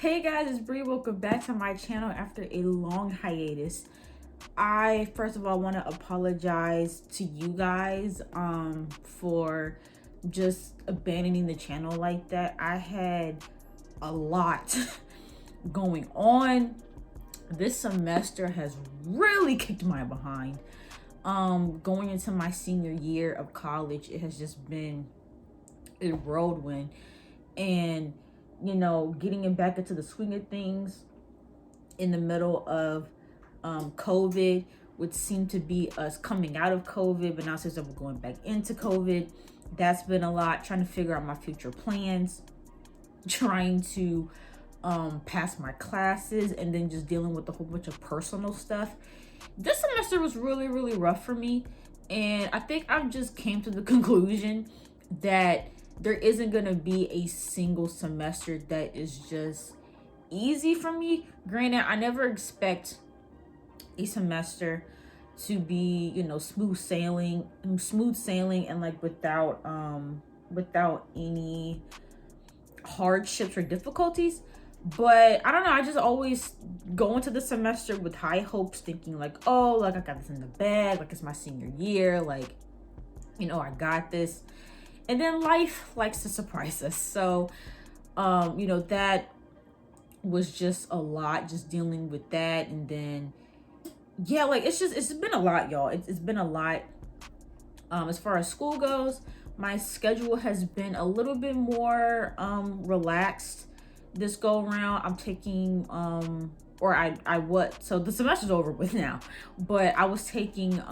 Hey guys, it's Bree. Welcome back to my channel after a long hiatus. I first of all want to apologize to you guys for just abandoning the channel like that. I had a lot going on. This semester has really kicked my behind. Going into my senior year of college, it has just been a whirlwind, and getting it back into the swing of things in the middle of COVID, which seemed to be us coming out of COVID, but now since we're going back into COVID, that's been a lot. Trying to figure out my future plans, trying to pass my classes, and then just dealing with a whole bunch of personal stuff. This semester was really, really rough for me, and I think I've just came to the conclusion that there isn't going to be a single semester that is just easy for me. Granted, I never expect a semester to be, smooth sailing and like without any hardships or difficulties. But I don't know, I just always go into the semester with high hopes, thinking like, oh, like I got this in the bag, like it's my senior year, like, I got this. And then life likes to surprise us. So, that was just a lot, just dealing with that. And then, yeah, like it's been a lot, y'all. It's been a lot. As far as school goes, my schedule has been a little bit more relaxed this go around. I'm taking so the semester's over with now, but I was taking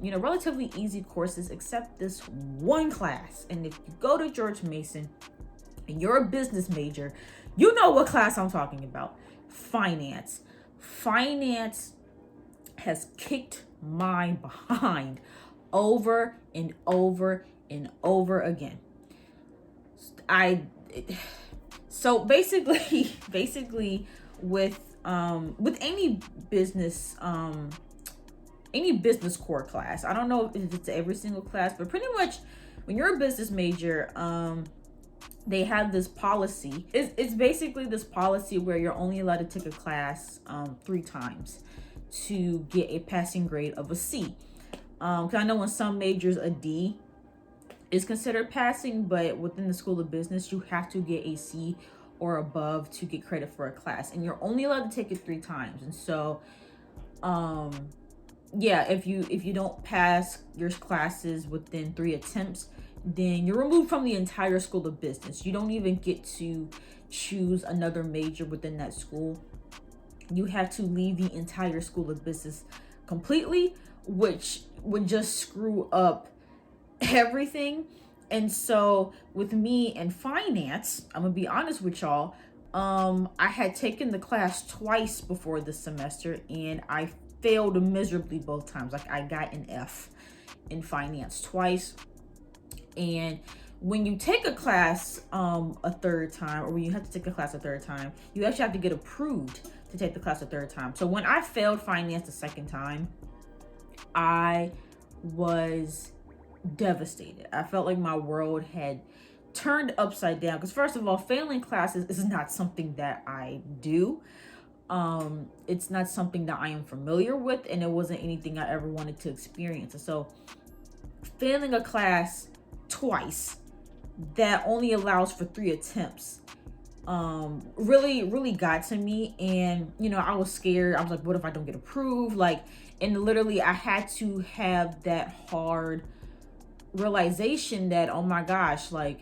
relatively easy courses except this one class. And if you go to George Mason and you're a business major, you know what class I'm talking about. Finance has kicked my behind over and over and over again. So basically with any business core class, I don't know if it's every single class, but pretty much when you're a business major, they have this policy. It's basically this policy where you're only allowed to take a class 3 times to get a passing grade of a C. Because I know in some majors a D is considered passing, but within the School of Business, you have to get a C or above to get credit for a class, and you're only allowed to take it 3 times. And so, if you don't pass your classes within 3 attempts, then you're removed from the entire School of Business. You don't even get to choose another major within that school. You have to leave the entire School of Business completely, which would just screw up everything. And so with me and finance, I'm gonna be honest with y'all, I had taken the class twice before this semester, and I failed miserably both times. Like, I got an F in finance twice. And when you take a class a third time, or when you have to take a class a third time, you actually have to get approved to take the class a third time. So when I failed finance the second time, I was devastated. I felt like my world had turned upside down, because first of all, failing classes is not something that I do. It's not something that I am familiar with, and it wasn't anything I ever wanted to experience. And so failing a class twice that only allows for 3 attempts really got to me. And I was scared. I was like, what if I don't get approved? Like, and literally I had to have that hard realization that, oh my gosh, like,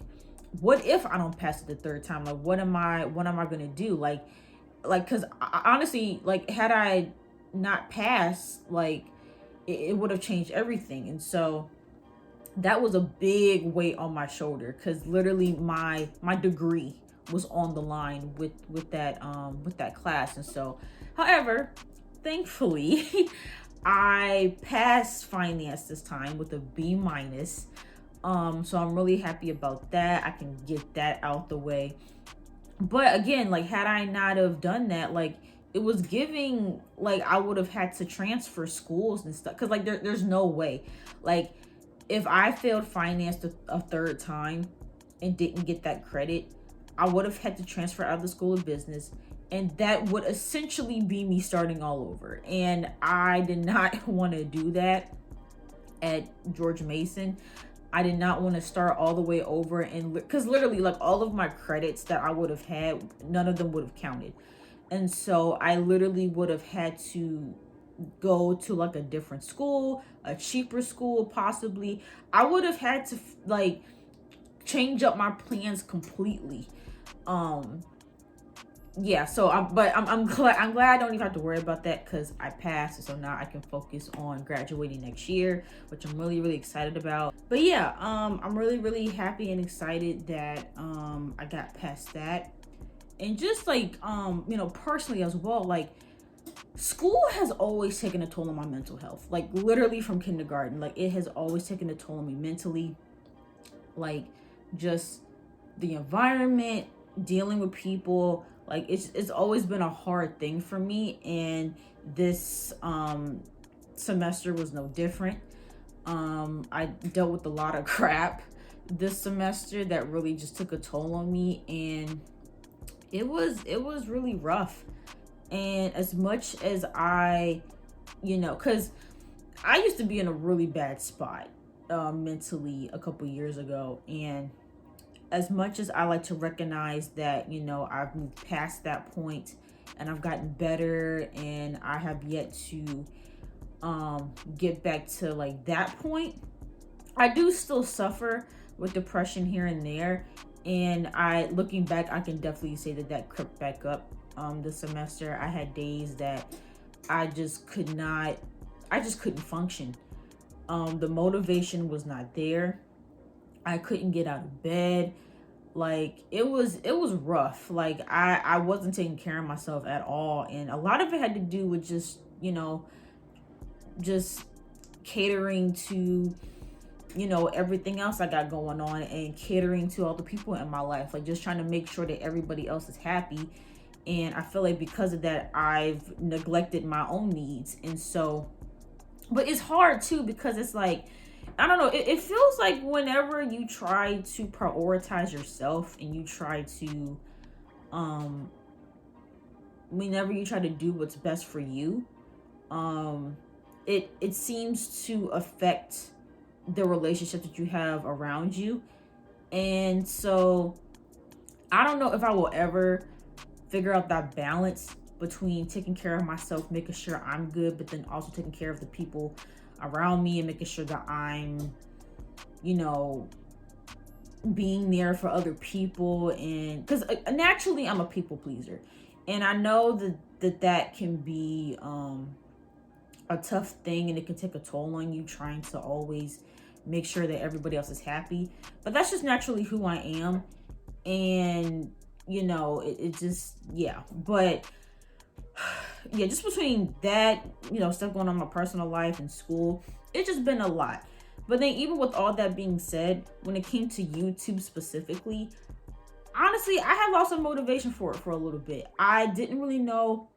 what if I don't pass it the 3rd time? Like, what am I gonna do? Like because honestly, like, had I not passed, like, it would have changed everything. And so that was a big weight on my shoulder, because literally my degree was on the line with that class. And so, however, thankfully I passed finance this time with a B minus. So I'm really happy about that. I can get that out the way. But again, like, had I not have done that, like, it was giving like I would have had to transfer schools and stuff, because like there's no way. Like, if I failed finance a 3rd time and didn't get that credit, I would have had to transfer out of the School of Business, and that would essentially be me starting all over. And I did not want to do that at George Mason. I did not want to start all the way over, and because literally, like, all of my credits that I would have had, none of them would have counted. And so I literally would have had to go to like a different school, a cheaper school possibly. I would have had to like change up my plans completely. Yeah, so I'm glad I don't even have to worry about that, because I passed, so now I can focus on graduating next year, which I'm really excited about. But yeah, I'm really happy and excited that I got past that. And just like personally as well, like, school has always taken a toll on my mental health, like literally from kindergarten. Like, it has always taken a toll on me mentally, like just the environment, dealing with people. Like, it's always been a hard thing for me, and this semester was no different. I dealt with a lot of crap this semester that really just took a toll on me, and it was really rough. And as much as I, because I used to be in a really bad spot mentally a couple years ago, and as much as I like to recognize that, I've moved past that point and I've gotten better, and I have yet to get back to like that point, I do still suffer with depression here and there. And looking back, I can definitely say that crept back up this semester. I had days that I just couldn't function. The motivation was not there. I couldn't get out of bed. Like, it was rough. Like, I wasn't taking care of myself at all, and a lot of it had to do with just just catering to everything else I got going on, and catering to all the people in my life, like just trying to make sure that everybody else is happy. And I feel like because of that, I've neglected my own needs. And so, but it's hard too, because it's like, I don't know, it feels like whenever you try to prioritize yourself, and you try to whenever you try to do what's best for you, it seems to affect the relationship that you have around you. And so I don't know if I will ever figure out that balance between taking care of myself, making sure I'm good, but then also taking care of the people around me, and making sure that I'm being there for other people. And because naturally I'm a people pleaser, and I know that can be a tough thing, and it can take a toll on you trying to always make sure that everybody else is happy. But that's just naturally who I am. And it just, yeah. But yeah, just between that, stuff going on in my personal life and school, it's just been a lot. But then even with all that being said, when it came to YouTube specifically, honestly, I had lost some motivation for it for a little bit. I didn't really know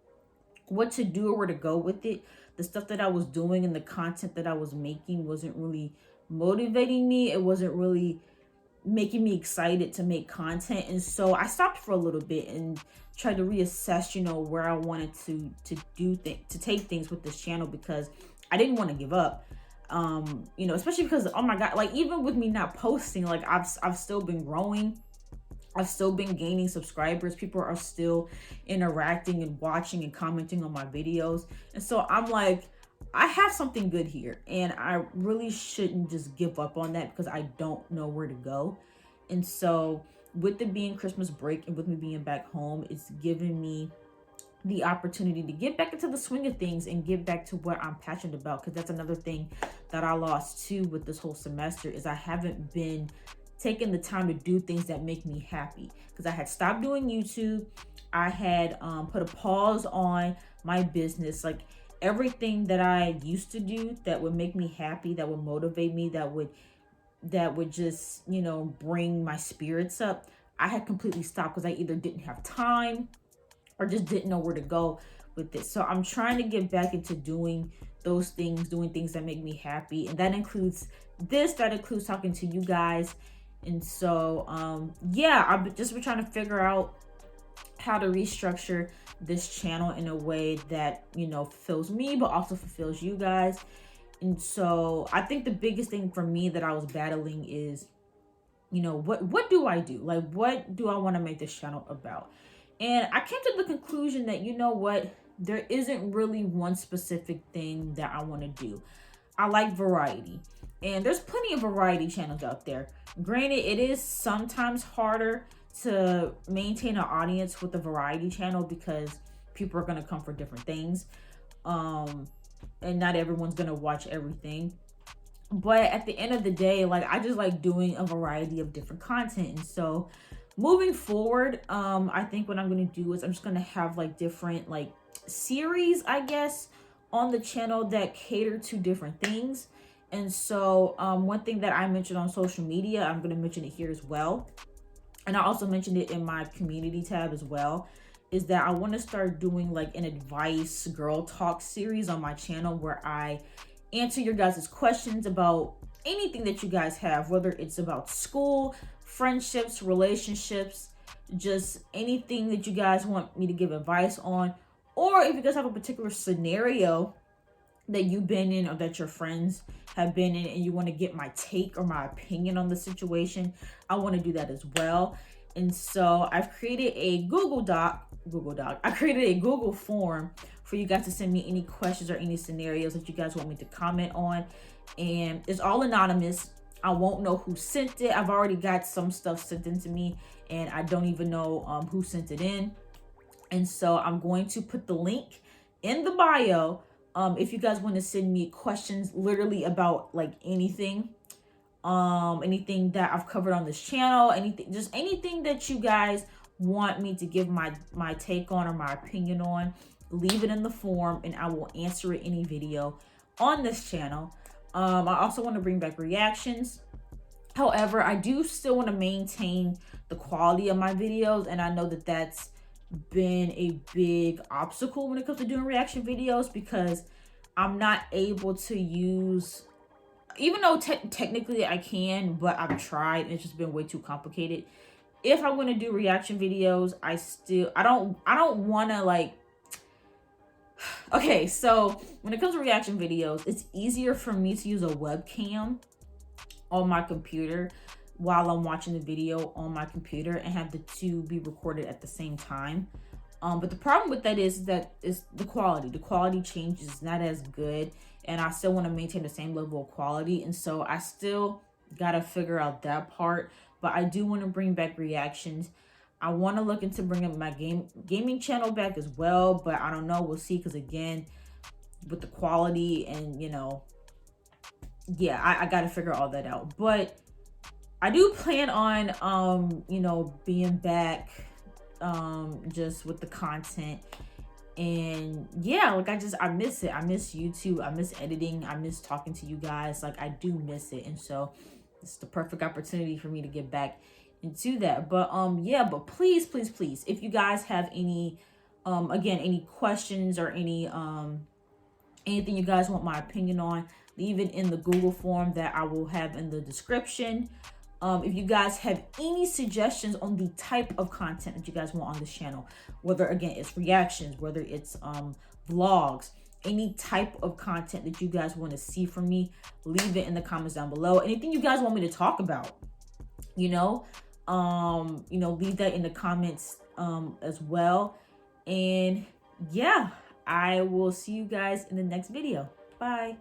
what to do or where to go with it. The stuff that I was doing and the content that I was making wasn't really motivating me. It wasn't really making me excited to make content. And so I stopped for a little bit and tried to reassess, where I wanted to take things with this channel, because I didn't want to give up. Especially because, oh my God, like, even with me not posting, like, I've still been growing. I've still been gaining subscribers. People are still interacting and watching and commenting on my videos. And so I'm like, I have something good here, and I really shouldn't just give up on that, because I don't know where to go. And so with it being Christmas break, and with me being back home, it's given me the opportunity to get back into the swing of things and get back to what I'm passionate about. Because that's another thing that I lost too with this whole semester, is I haven't been taking the time to do things that make me happy. Because I had stopped doing YouTube. I had put a pause on my business. Like, everything that I used to do that would make me happy, that would motivate me, that would just, bring my spirits up, I had completely stopped, because I either didn't have time or just didn't know where to go with this. So I'm trying to get back into doing those things, doing things that make me happy. And that includes talking to you guys, And so yeah, I've just been trying to figure out how to restructure this channel in a way that, you know, fulfills me but also fulfills you guys. And so I think the biggest thing for me that I was battling is, you know, what do I do? Like, what do I want to make this channel about? And I came to the conclusion that, you know what, there isn't really one specific thing that I want to do. I like variety, and there's plenty of variety channels out there. Granted, it is sometimes harder to maintain an audience with a variety channel because people are going to come for different things, and not everyone's going to watch everything. But at the end of the day, like, I just like doing a variety of different content. And so moving forward, I think what I'm going to do is I'm just going to have like different like series, I guess, on the channel that cater to different things. And so one thing that I mentioned on social media, I'm going to mention it here as well, and I also mentioned it in my community tab as well, is that I want to start doing like an advice girl talk series on my channel where I answer your guys' questions about anything that you guys have, whether it's about school, friendships, relationships, just anything that you guys want me to give advice on. Or if you guys have a particular scenario that you've been in or that your friends have been in and you want to get my take or my opinion on the situation, I want to do that as well. And so I've created a Google Doc. I created a Google form for you guys to send me any questions or any scenarios that you guys want me to comment on. And it's all anonymous. I won't know who sent it. I've already got some stuff sent in to me and I don't even know who sent it in. And so I'm going to put the link in the bio if you guys want to send me questions literally about like anything. Anything that I've covered on this channel, anything that you guys want me to give my take on or my opinion on, leave it in the form and I will answer it in any video on this channel. I also want to bring back reactions. However, I do still want to maintain the quality of my videos, and I know that that's been a big obstacle when it comes to doing reaction videos because I'm not able to use, even though technically I can, but I've tried and it's just been way too complicated. If I'm going to do reaction videos, I don't want to like, okay, so when it comes to reaction videos, it's easier for me to use a webcam on my computer while I'm watching the video on my computer and have the two be recorded at the same time. But the problem with that is the quality. The quality change is not as good, and I still want to maintain the same level of quality. And so I still got to figure out that part. But I do want to bring back reactions. I want to look into bringing my gaming channel back as well, but I don't know. We'll see, because again, with the quality and, you know, yeah, I got to figure all that out. But I do plan on, you know, being back just with the content. And yeah, like I miss it. I miss YouTube. I miss editing. I miss talking to you guys. Like, I do miss it. And so it's the perfect opportunity for me to get back into that. But yeah, but please, if you guys have any again, any questions or any anything you guys want my opinion on, leave it in the Google form that I will have in the description. If you guys have any suggestions on the type of content that you guys want on this channel, whether again it's reactions, whether it's vlogs, any type of content that you guys want to see from me, leave it in the comments down below. Anything you guys want me to talk about, you know, leave that in the comments as well. And yeah, I will see you guys in the next video. Bye.